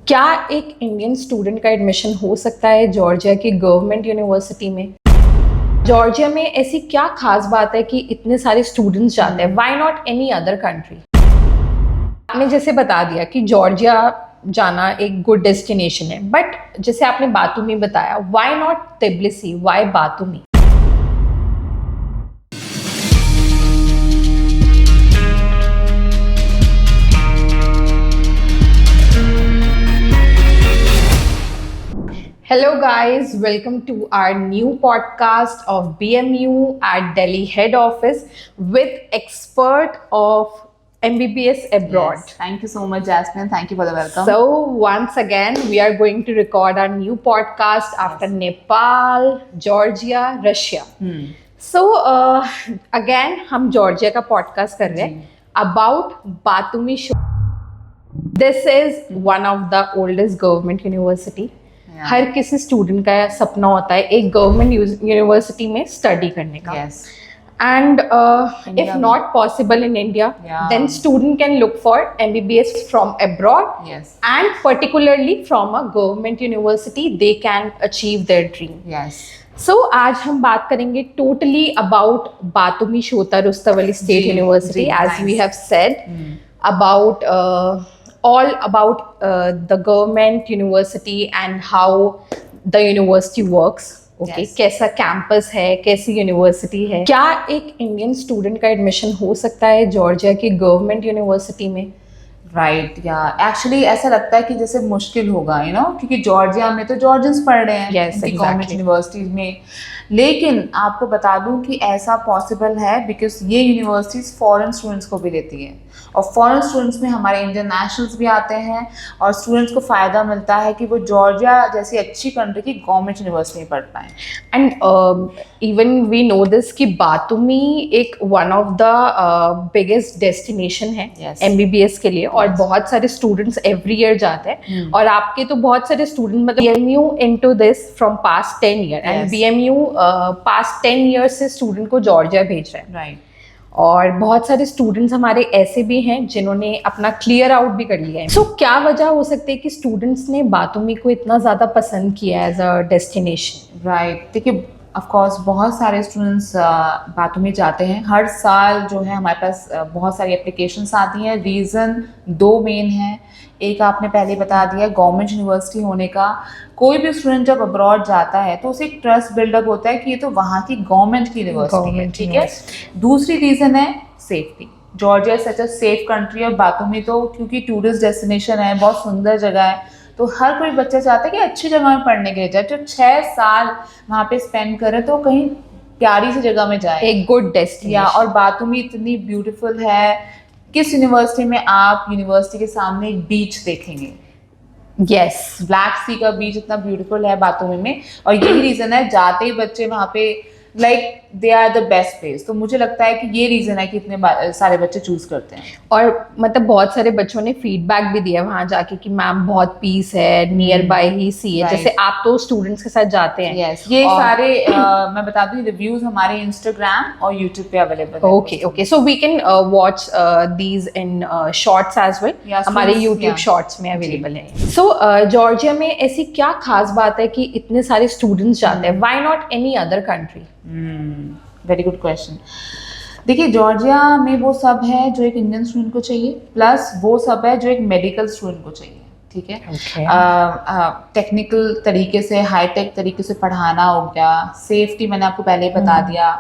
क्या एक Indian student का एडमिशन हो सकता है जॉर्जिया की गवर्नमेंट यूनिवर्सिटी में? जॉर्जिया में ऐसी क्या खास बात है कि इतने सारे स्टूडेंट्स जाते हैं? Why not any other country? आपने जैसे बता दिया कि जॉर्जिया जाना एक गुड डेस्टिनेशन है, बट जैसे आपने बातूमी बताया, why not Tbilisi, why Batumi? Hello guys, welcome to our new podcast of BMU at Delhi head office with expert of MBBS abroad. Yes, thank you so much, Jasmine. Thank you for the welcome. So once again, we are going to record our new podcast after Nepal, Georgia, Russia. So again, हम Georgia का podcast कर रहे हैं about Batumi show. This is one of the oldest government university. हर किसी student का सपना होता है एक गवर्नमेंट यूनिवर्सिटी में स्टडी करने का. And if not possible in India, then student can look for MBBS from abroad and particularly from a government university they can achieve their dream. So आज हम बात करेंगे totally about Batumi Shota Rustaveli state university, as we have said, about all about the government university and how the university works. Okay, कैसा campus है, कैसी university है. क्या एक इंडियन स्टूडेंट का एडमिशन हो सकता है जॉर्जिया की गवर्नमेंट यूनिवर्सिटी में? राइट, या एक्चुअली ऐसा लगता है कि जैसे मुश्किल होगा, क्योंकि जॉर्जिया में तो जॉर्जियंस पढ़ रहे हैं गवर्नमेंट यूनिवर्सिटीज में. लेकिन आपको बता दूं कि ऐसा पॉसिबल है बिकॉज ये यूनिवर्सिटीज फॉरेन स्टूडेंट्स को भी लेती है, और फॉरेन स्टूडेंट्स में हमारे इंडियन नेशनल्स भी आते हैं, और स्टूडेंट्स को फ़ायदा मिलता है कि वो जॉर्जिया जैसी अच्छी कंट्री की गवर्नमेंट यूनिवर्सिटी में पढ़ पाएँ. And even we know this कि बातुमी एक one of the biggest destination है MBBS के लिए, और बहुत सारे स्टूडेंट्स एवरी ईयर जाते हैं. और आपके तो बहुत सारे स्टूडेंट मतलब BMU into this from past 10 year, and BMU past 10 year से स्टूडेंट को जॉर्जिया भेज रहे हैं. राइट. और बहुत सारे स्टूडेंट्स हमारे ऐसे भी हैं जिन्होंने अपना क्लियर आउट भी कर लिया है. सो क्या वजह हो सकती है कि स्टूडेंट्स ने बातुमी को इतना ज़्यादा पसंद किया एज अ डेस्टिनेशन? राइट, देखिए ऑफ कोर्स बहुत सारे स्टूडेंट्स बातुमी जाते हैं. हर साल जो है हमारे पास बहुत सारी एप्लीकेशंस आती हैं. रीज़न दो मेन हैं. एक आपने पहले बता दिया, गवर्नमेंट यूनिवर्सिटी होने का. कोई भी स्टूडेंट जब अब्रॉड जाता है तो उसे एक ट्रस्ट बिल्डअप होता है कि ये तो वहाँ की गवर्नमेंट की यूनिवर्सिटी है. ठीक है. दूसरी रीज़न है safety. Georgia such a safe country, और बातुमी तो क्योंकि टूरिस्ट डेस्टिनेशन है, बहुत सुंदर जगह है, तो हर कोई बच्चा चाहता है कि अच्छी जगह में पढ़ने के लिए जाए. जो 6 साल वहाँ पे स्पेंड करे तो कहीं प्यारी सी जगह में जाए, एक गुड डेस्टिनेशन. और बातुमी इतनी ब्यूटीफुल है. किस यूनिवर्सिटी में आप यूनिवर्सिटी के सामने एक बीच देखेंगे? यस, ब्लैक सी का बीच इतना ब्यूटीफुल है बातुमी में, और यही रीज़न है जाते ही बच्चे वहाँ पे like they are the best place. तो मुझे लगता है कि ये रीज़न है कि इतने सारे बच्चे चूज करते हैं. और मतलब बहुत सारे बच्चों ने फीडबैक भी दिया वहाँ जाके कि मैम बहुत पीस है, नियर बाय ही सी है. जैसे आप तो स्टूडेंट्स के साथ जाते हैं. ये सारे मैं बता दूँ रिव्यूज हमारे इंस्टाग्राम और यूट्यूब पे अवेलेबल है. Okay, so we can watch these in shorts as well. हमारे यूट्यूब शॉर्ट्स में अवेलेबल है. सो जॉर्जिया में ऐसी क्या खास बात है कि इतने सारे स्टूडेंट्स जाते हैं? Why not any other country? Very good question. देखिए जॉर्जिया में वो सब है जो एक इंडियन स्टूडेंट को चाहिए, प्लस वो सब है जो एक मेडिकल स्टूडेंट को चाहिए. ठीक है. टेक्निकल तरीके से, हाईटेक तरीके से पढ़ाना हो गया. सेफ्टी मैंने आपको पहले ही बता दिया.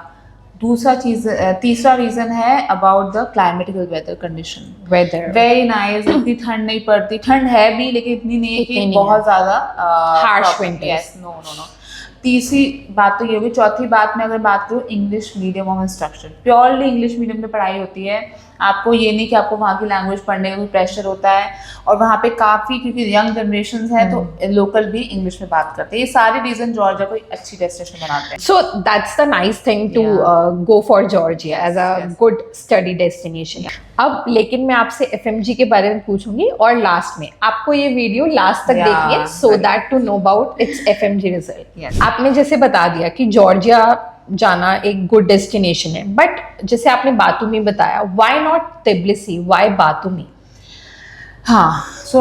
तीसरा रीजन है about the climatical weather condition. Weather very nice. इतनी ठंड नहीं पड़ती. ठंड है भी लेकिन इतनी नहीं है कि बहुत ज्यादा हार्श विंटर्स. नो. तीसरी बात तो ये होगी. चौथी बात में अगर बात करूँ, English medium of instruction. Purely English medium में पढ़ाई होती है. आपको ये नहीं कि आपको वहाँ की लैंग्वेज पढ़ने का कोई प्रेशर होता है, और वहाँ पे काफ़ी क्योंकि यंग जनरेशन है तो लोकल भी इंग्लिश में बात करते हैं. ये सारे रीजन जॉर्जिया को अच्छी डेस्टिनेशन बनाते हैं. So that's the nice thing to go for Georgia as a good study destination. अब लेकिन मैं आपसे FMG के बारे में पूछूंगी, और लास्ट में आपको ये वीडियो लास्ट तक देखिए so that to know about its FMG result. आपने जैसे बता दिया कि जॉर्जिया जाना एक गुड डेस्टिनेशन है, बट जैसे आपने बातुमी बताया, व्हाई नॉट तिब्लिसी, व्हाई बातुमी? हाँ, सो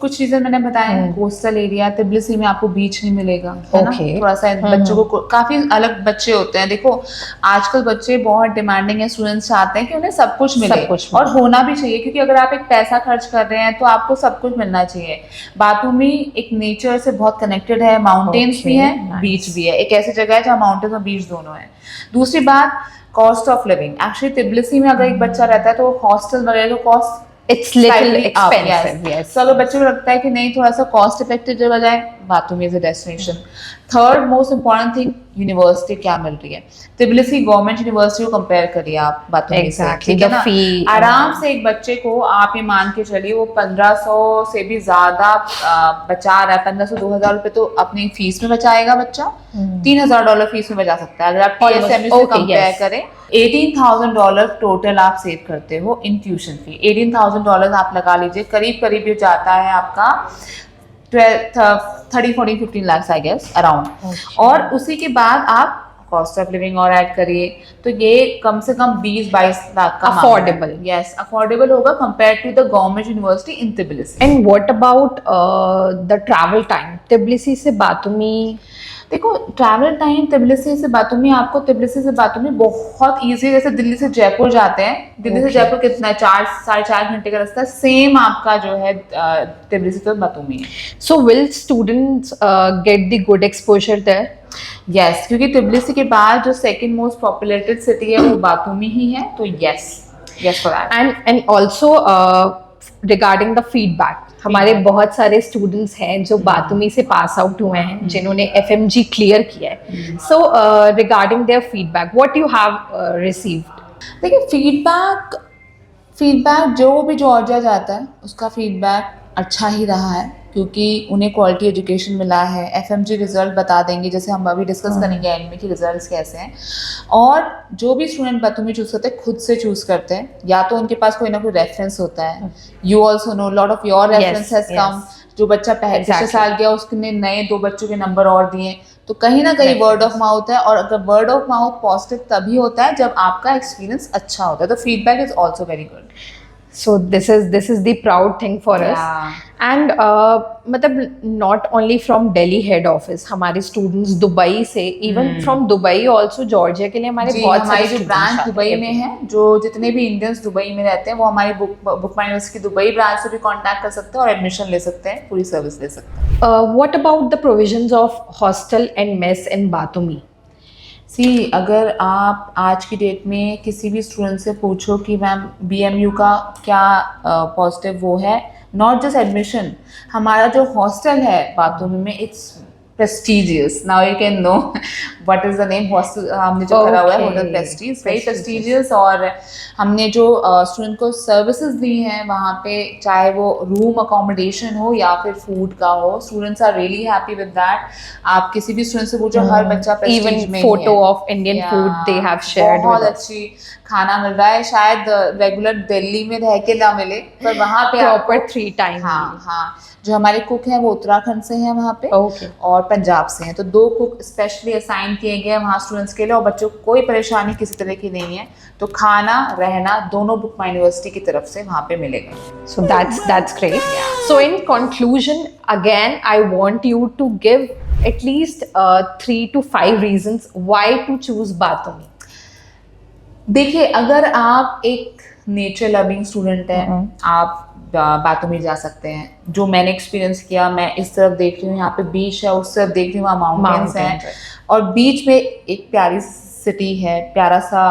कुछ रीजन मैंने बताए। कोस्टल एरिया तिब्लिसी में आपको बीच नहीं मिलेगा, है ना? Okay. थोड़ा सा बच्चों को काफी अलग बच्चे होते हैं। देखो आजकल बच्चे बहुत डिमांडिंग है, स्टूडेंट्स चाहते हैं कि उन्हें सब कुछ मिले, सब कुछ और होना भी चाहिए, क्योंकि अगर आप एक पैसा खर्च कर रहे हैं तो आपको सब कुछ मिलना चाहिए। बातूमी एक नेचर से बहुत कनेक्टेड है, माउंटेन्स भी हैं, nice. बीच भी है। एक ऐसी जगह है जहाँ माउंटेन्स और बीच दोनों है। दूसरी बात, cost of living. Actually Tbilisi में अगर एक बच्चा रहता है तो हॉस्टल वगैरह का cost It's little slightly up, expensive, yes. तो अगर बच्चे को लगता है कि नहीं थोड़ा सा कॉस्ट इफेक्टिव जगह जाए, Batumi is a destination. Third most important thing, university क्या मिल रही है। तिब्लिसी गवर्नमेंट यूनिवर्सिटी को कंपेयर करिए आप बातूमी से, ठीक है ना? आराम से एक बच्चे को आप ये मान के चलिए वो 1500 से भी ज्यादा बचा रहा है, 1500-2000 रुपए तो अपनी फीस में बचाएगा बच्चा, $3000 फीस में बचा सकता है। अगर आप TSMU से कंपेयर करें, $18,000 टोटल आप सेव करते हो इन ट्यूशन फी। $18,000 आप लगा लीजिए, करीब करीब ये जाता है आपका 30-40-15 लाख आई गेस अराउंड। और उसी के बाद आप कॉस्ट ऑफ लिविंग और ऐड करिए तो ये कम से कम 20-22 लाख का अफोर्डेबल, यस अफोर्डेबल होगा compare to the government university in Tbilisi. And what about the travel time Tbilisi से बातूमी? देखो ट्रैवल टाइम तिब्लिसी से बातूमी, आपको तिब्लिसी से बातूमी बहुत इजी है। जैसे दिल्ली से जयपुर जाते हैं, दिल्ली से जयपुर कितना है, 4-4.5 घंटे का रास्ता, सेम आपका जो है तिब्लिसी से बातूमी है। So will students get the good exposure there? Yes, क्योंकि तिब्लिसी के बाद जो सेकंड मोस्ट पॉपुलेटेड सिटी है वो बातूमी ही है, तो yes for that. And also regarding the feedback, हमारे बहुत सारे स्टूडेंट्स हैं जो बातूमी से पास आउट हुए हैं, जिन्होंने FMG क्लियर किया है। So regarding their feedback, what you have received? देखिए फीडबैक जो भी जॉर्जिया जाता है उसका फीडबैक अच्छा ही रहा है, क्योंकि उन्हें क्वालिटी एजुकेशन मिला है। FMG रिजल्ट बता देंगे, जैसे हम अभी डिस्कस करेंगे एंड में कि रिजल्ट्स कैसे हैं। और जो भी स्टूडेंट बातूमी चूज करते हैं खुद से चूज करते हैं, या तो उनके पास कोई ना कोई रेफरेंस होता है। You also know lot of your reference has come. जो बच्चा पिछले साल गया उसने नए 2 बच्चों के नंबर और दिए, तो कहीं ना कहीं वर्ड ऑफ माउथ है। और अगर वर्ड ऑफ माउथ पॉजिटिव तभी होता है जब आपका एक्सपीरियंस अच्छा होता है, तो feedback is also very good. So this is the proud thing for us. And मतलब not only from Delhi head office, हमारे students दुबई से, even from Dubai also Georgia के लिए हमारे बहुत सारे जो ब्रांच दुबई में है, जो जितने भी इंडियंस दुबई में रहते हैं वो हमारी बुक माई यूनिवर्सिटी की दुबई ब्रांच से भी कांटेक्ट कर सकते हैं और एडमिशन ले सकते हैं, पूरी सर्विस ले सकते हैं। What about the provisions of hostel and mess in बातूमी? अगर आप आज की डेट में किसी भी स्टूडेंट से पूछो कि मैम BMU का क्या पॉजिटिव वो है, नॉट जस्ट एडमिशन, हमारा जो हॉस्टल है बातूमी में it's prestigious. Now you can know what is the name hostel हमने जो करा हुआ है, होटल प्रेस्टीज, वेरी प्रेस्टिजियस। और हमने जो स्टूडेंट को सर्विसेज दी हैं वहाँ पे, चाहे वो रूम अकोमोडेशन हो या फिर फूड का हो, students are really happy with that. आप किसी भी स्टूडेंट से पूछो, हर बच्चा प्रेस्टीज में photo of Indian food they have shared, बहुत अच्छी खाना मिल रहा है। शायद रेगुलर दिल्ली में रह के ना मिले, पर वहाँ पे प्रॉपर 3 टाइम। हाँ, जो हमारे कुक हैं वो उत्तराखंड से हैं वहाँ पे, और पंजाब से हैं, तो 2 कुक स्पेशली असाइन किए गए हैं वहाँ स्टूडेंट्स के लिए, और बच्चों को कोई परेशानी किसी तरह की नहीं है। तो खाना रहना दोनों बुक माई यूनिवर्सिटी की तरफ से वहाँ पे मिलेगा। So that's great. So in conclusion, again, I want you to give at least 3 to 5 reasons why to choose बातूमी. देखिए, अगर आप एक नेचर लविंग स्टूडेंट हैं, आप बातूमी जा सकते हैं। जो मैंने एक्सपीरियंस किया, मैं इस तरफ देख रही हूँ, यहाँ पे बीच है, उस तरफ देख रही हूँ, वहाँ माउंटेन्स हैं, और बीच में एक प्यारी सिटी है, प्यारा सा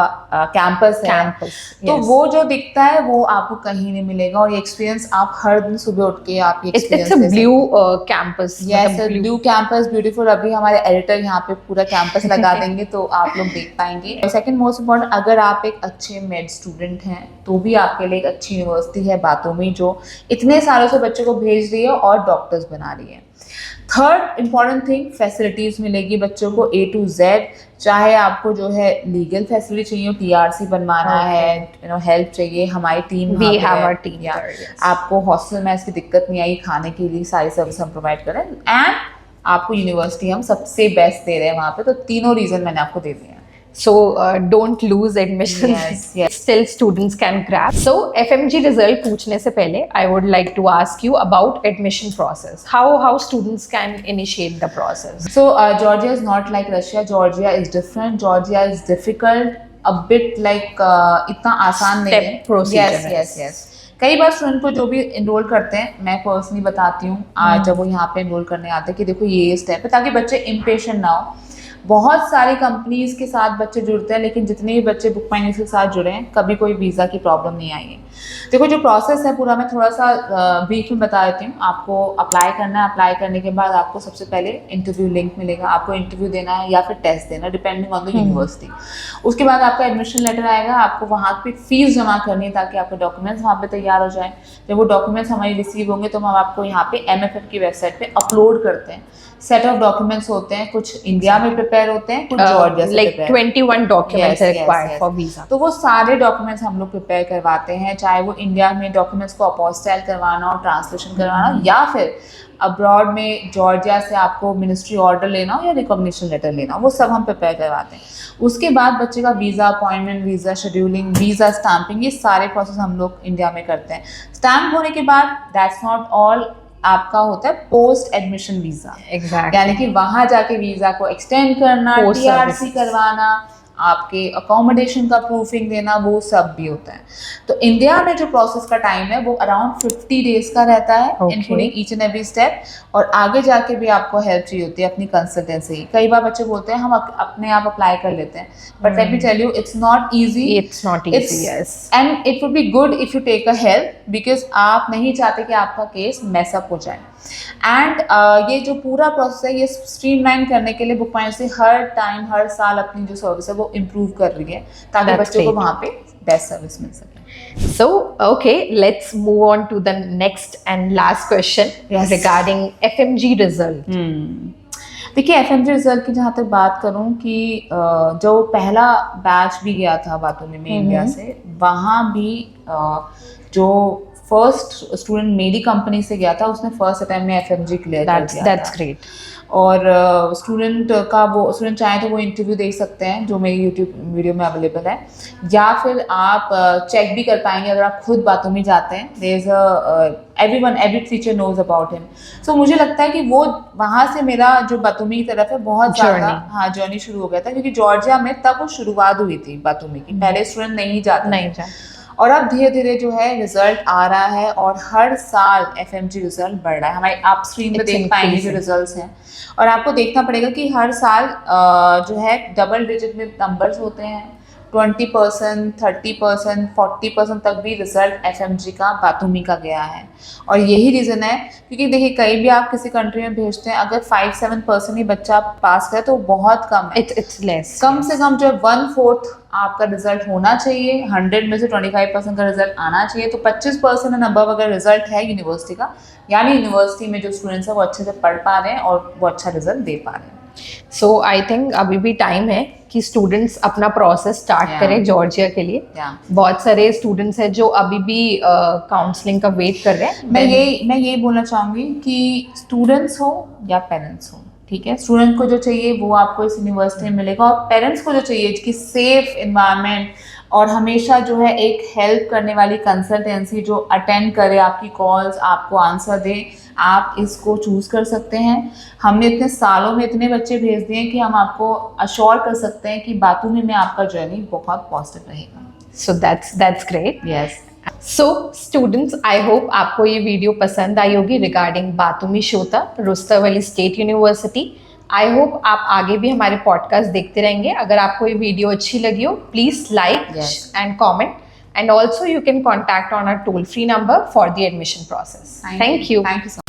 कैंपस है। तो वो जो दिखता है वो आपको कहीं नहीं मिलेगा, और ये एक्सपीरियंस आप हर दिन सुबह उठ के आप ये experience it's a blue campus. Yes, blue campus, beautiful. अभी हमारे एडिटर यहाँ पे पूरा कैंपस लगा देंगे तो आप लोग देख पाएंगे। सेकंड मोस्ट इम्पोर्टेंट, अगर आप एक अच्छे मेड स्टूडेंट हैं तो भी आपके लिए एक अच्छी यूनिवर्सिटी है बातूमी, जो इतने सालों से बच्चों को भेज रही है और डॉक्टर्स बना रही है। थर्ड इंपॉर्टेंट थिंग, फैसिलिटीज मिलेगी बच्चों को A to Z। चाहे आपको जो है लीगल फैसिलिटी चाहिए, TRC बनवाना है, हेल्प चाहिए, हमारी team We have our team there, yes. आपको हॉस्टल में इसकी दिक्कत नहीं आई, खाने के लिए सारी सर्विस हम प्रोवाइड करें, एंड आपको यूनिवर्सिटी हम सबसे बेस्ट दे रहे हैं वहाँ पे। तो तीनों रीजन मैंने आपको दे दिए हैं। So don't lose admissions. Yes. Still students can grab. So FMG result पूछने से पहले I would like to ask you about admission process. How students can initiate the process? So Georgia is not like Russia. Georgia is different. Georgia is difficult. A bit like इतना आसान नहीं है. Step procedure. Yes. कई बार student को जो भी enrol करते हैं, मैं पर्सनली बताती हूँ आज जब वो यहाँ पे इनरोल करने आते हैं कि देखो ये स्टेप है, ताकि बच्चे इम्पेशेंट ना हो. बहुत सारी कंपनीज के साथ बच्चे जुड़ते हैं, लेकिन जितने भी बच्चे बुक माई न्यूज़ के साथ जुड़े हैं कभी कोई वीज़ा की प्रॉब्लम नहीं आई है. देखो जो प्रोसेस है पूरा मैं थोड़ा सा ब्रीफ में बता देती हूँ. आपको अप्लाई करना है. अप्लाई करने के बाद आपको सबसे पहले इंटरव्यू लिंक मिलेगा. आपको इंटरव्यू देना है या फिर टेस्ट देना, डिपेंडिंग ऑन द यूनिवर्सिटी. उसके बाद आपका एडमिशन लेटर आएगा. आपको वहाँ पे फीस जमा करनी है ताकि आपके डॉक्यूमेंट्स वहाँ पे तैयार हो जाए. जब वो डॉक्यूमेंट्स हमारी रिसीव होंगे तो हम आपको यहाँ पे MFF की वेबसाइट पे अपलोड करते हैं. सेट ऑफ डॉक्यूमेंट्स होते हैं, कुछ इंडिया में प्रिपेयर होते हैं, कुछ जॉर्जिया से like 21 documents are required yes. for visa. तो वो सारे डॉक्यूमेंट्स हम लोग प्रिपेयर करवाते हैं, चाहे वो इंडिया में डॉक्यूमेंट्स को अपोस्टाइल करवाना हो, ट्रांसलेशन करवाना हो, या फिर अब्रॉड में जॉर्जिया से आपको मिनिस्ट्री ऑर्डर लेना हो या रिकॉग्निशन लेटर लेना हो, वो सब हम प्रिपेयर करवाते हैं. उसके बाद बच्चे का visa appointment, visa scheduling, visa stamping, ये सारे प्रोसेस हम लोग इंडिया में करते हैं. स्टैम्प होने के बाद दैट्स नॉट ऑल, आपका होता है पोस्ट एडमिशन वीज़ा. Exactly. यानी कि वहाँ जाके वीज़ा को एक्सटेंड करना, Post TRC services. करवाना, आपके अकोमोडेशन का प्रूफिंग देना, वो सब भी होता है. तो इंडिया में जो प्रोसेस का टाइम है वो अराउंड 50 डेज का रहता है, including each and every step. और आगे जाके भी आपको हेल्प चाहिए होती है अपनी कंसल्टेंसी. कई बार बच्चे बोलते हैं हम अपने आप अप्लाई कर लेते हैं, but let me tell you it's not easy. It's not easy, yes. And it would be good if you take a help, because आप नहीं चाहते कि आपका केस मैसअप हो जाए. एंड ये जो पूरा प्रोसेस है ये स्ट्रीमलाइन करने के लिए बुक माई से हर टाइम हर साल अपनी जो सर्विस है वो इम्प्रूव कर रही है, ताकि That's बच्चों को great. वहाँ पे बेस्ट सर्विस मिल सके. So, okay, let's move on to the next and last question Yes. regarding FMG result. देखिए FMG रिजल्ट की जहाँ तक बात करूँ कि जो पहला बैच भी गया था बातूमी में इंडिया से, वहाँ भी जो फर्स्ट स्टूडेंट मेरी कंपनी से गया था उसने फर्स्ट अटेम्प्ट में FMG क्लियर कर दिया. That's great. और स्टूडेंट का वो स्टूडेंट चाहे तो वो इंटरव्यू देख सकते हैं जो मेरी यूट्यूब वीडियो में अवेलेबल है, या फिर आप चेक भी कर पाएंगे अगर आप खुद बातूमी जाते हैं. There is every teacher knows about him. So मुझे लगता है कि वो वहाँ से मेरा जो बातूमी की तरफ है बहुत ज़्यादा जर्नी शुरू हो गया था, क्योंकि जॉर्जिया में तब वो शुरुआत हुई थी बातूमी की. पहले स्टूडेंट नहीं जाते. और अब धीरे धीरे जो है रिजल्ट आ रहा है और हर साल FMG रिजल्ट बढ़ रहा है. हमारे आप स्क्रीन पे देख पाएंगे जो रिजल्ट्स हैं, और आपको देखना पड़ेगा कि हर साल जो है डबल डिजिट में नंबर्स होते हैं. 20%, 30%, 40% तक भी रिजल्ट FMG का बातूमी का गया है. और यही रीज़न है क्योंकि देखिए कहीं भी आप किसी कंट्री में भेजते हैं, अगर 5-7% ही बच्चा पास करे तो बहुत कम है. It's less. कम से कम जो 1/4 आपका रिजल्ट होना चाहिए. 100 में से 25% का रिजल्ट आना चाहिए. तो 25% एंड अबव अगर रिजल्ट है यूनिवर्सिटी का, यानी यूनिवर्सिटी में जो स्टूडेंट्स हैं वो अच्छे से पढ़ पा रहे हैं और वो अच्छा रिजल्ट दे पा रहे हैं. So I think अभी भी टाइम है कि स्टूडेंट्स अपना प्रोसेस स्टार्ट करें जॉर्जिया के लिए. बहुत सारे स्टूडेंट्स हैं जो अभी भी काउंसलिंग का वेट कर रहे हैं. मैं यही बोलना चाहूँगी कि स्टूडेंट्स हो या पेरेंट्स हो, ठीक है, स्टूडेंट को जो चाहिए वो आपको इस यूनिवर्सिटी में मिलेगा, और पेरेंट्स को जो चाहिए कि सेफ इन्वायरमेंट और हमेशा जो है एक हेल्प करने वाली कंसल्टेंसी जो अटेंड करे आपकी कॉल्स, आपको आंसर दे, आप इसको चूज़ कर सकते हैं. हमने इतने सालों में इतने बच्चे भेज दिए हैं कि हम आपको अश्योर कर सकते हैं कि बातूमी में आपका जर्नी बहुत पॉजिटिव रहेगा. So that's great. Yes. So students, I hope आपको ये वीडियो पसंद आई होगी regarding Batumi Shota Rustaveli state university. I hope आप आगे भी हमारे पॉडकास्ट देखते रहेंगे. अगर आपको ये वीडियो अच्छी लगी हो please like and comment, and also you can contact on our toll free number for the admission process. Thank you. Thank you so much.